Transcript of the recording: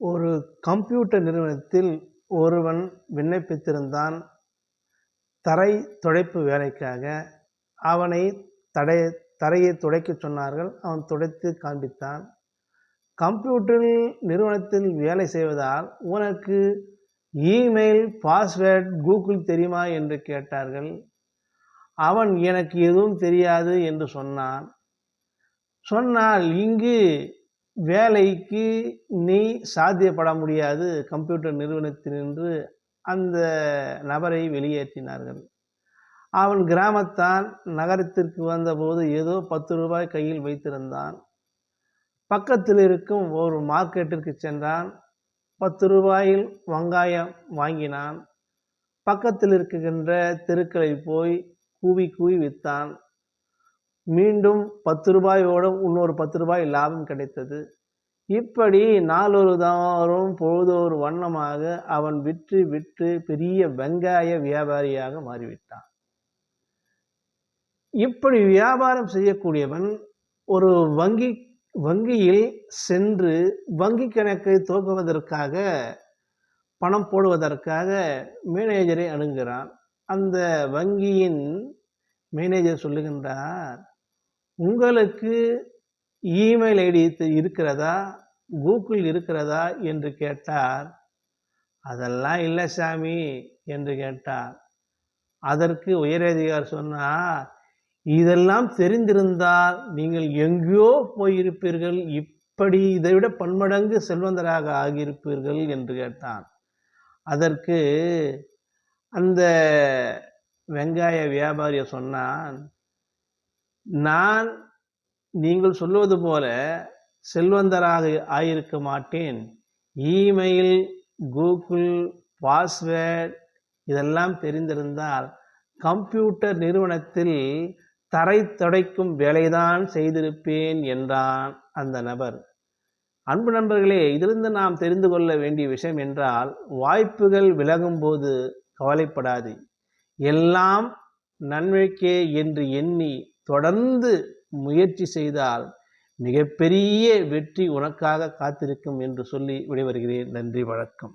ஒரு கம்ப்யூட்டர் நிறுவனத்தில் ஒருவன் விண்ணப்பித்திருந்தான். தரை துடைப்பு வேலைக்காக. அவனை தரையை துடைக்கச் சொன்னார்கள். அவன் துடைத்து காண்பித்தான். கம்ப்யூட்டர் நிறுவனத்தில் வேலை செய்வதால் உனக்கு இமெயில் பாஸ்வேர்ட் கூகுள் தெரியுமா என்று கேட்டார்கள். அவன் எனக்கு எதுவும் தெரியாது என்று சொன்னான். சொன்னால் இங்கு வேலைக்கு நீ சாத்தியப்பட முடியாது கம்ப்யூட்டர் நிறுவனத்தினின்று அந்த நபரை வெளியேற்றினார்கள். அவன் கிராமத்தான். நகரத்திற்கு வந்தபோது ஏதோ 10 ரூபாய் கையில் வைத்திருந்தான். பக்கத்தில் இருக்கும் ஒரு மார்க்கெட்டிற்கு சென்றான். 10 ரூபாயில் வெங்காயம் வாங்கினான். பக்கத்தில் இருக்கின்ற தெருக்களை போய் கூவி கூவி விற்றான். மீண்டும் 10 ரூபாயோடு இன்னொரு 10 ரூபாய் லாபம் கிடைத்தது. இப்படி நாளொரு பொழுதொரு வண்ணமாக அவன் விற்று விற்று பெரிய வெங்காய வியாபாரியாக மாறிவிட்டான். இப்படி வியாபாரம் செய்யக்கூடியவன் ஒரு வங்கியில் சென்று வங்கி கணக்கை துவக்குவதற்காக பணம் போடுவதற்காக மேனேஜரை அணுகுகிறான். அந்த வங்கியின் மேனேஜர் சொல்லுகின்றார், உங்களுக்கு இமெயில் ஐடி இருக்கிறதா, கூகுள் இருக்கிறதா என்று கேட்டார். அதெல்லாம் இல்லை சாமி என்று கேட்டார். அதற்கு உயரதிகாரி சொன்னார், இதெல்லாம் தெரிந்திருந்தால் நீங்கள் எங்கேயோ போயிருப்பீர்கள், இப்படி இதைவிட பன்மடங்கு செல்வந்தராக ஆகியிருப்பீர்கள் என்று கேட்டான். அதற்கு அந்த வெங்காய வியாபாரி சொன்னான், நான் நீங்கள் சொல்வது போல செல்வந்தராக ஆயிருக்க மாட்டேன். இமெயில் கூகுள் பாஸ்வேர்ட் இதெல்லாம் தெரிந்திருந்தால் கம்ப்யூட்டர் நிறுவனத்தில் தரை துடைக்கும் வேலைதான் செய்திருப்பேன் என்றான் அந்த நபர். அன்பு நண்பர்களே, இதிலிருந்து நாம் தெரிந்து கொள்ள வேண்டிய விஷயம் என்றால், வாய்ப்புகள் விலகும் போது கவலைப்படாது. எல்லாம் நன்மைக்கே என்று எண்ணி தொடர்ந்து முயற்சி செய்தால் மிகப்பெரிய வெற்றி உனக்காக காத்திருக்கும் என்று சொல்லி விடைபெறுகிறேன். நன்றி, வணக்கம்.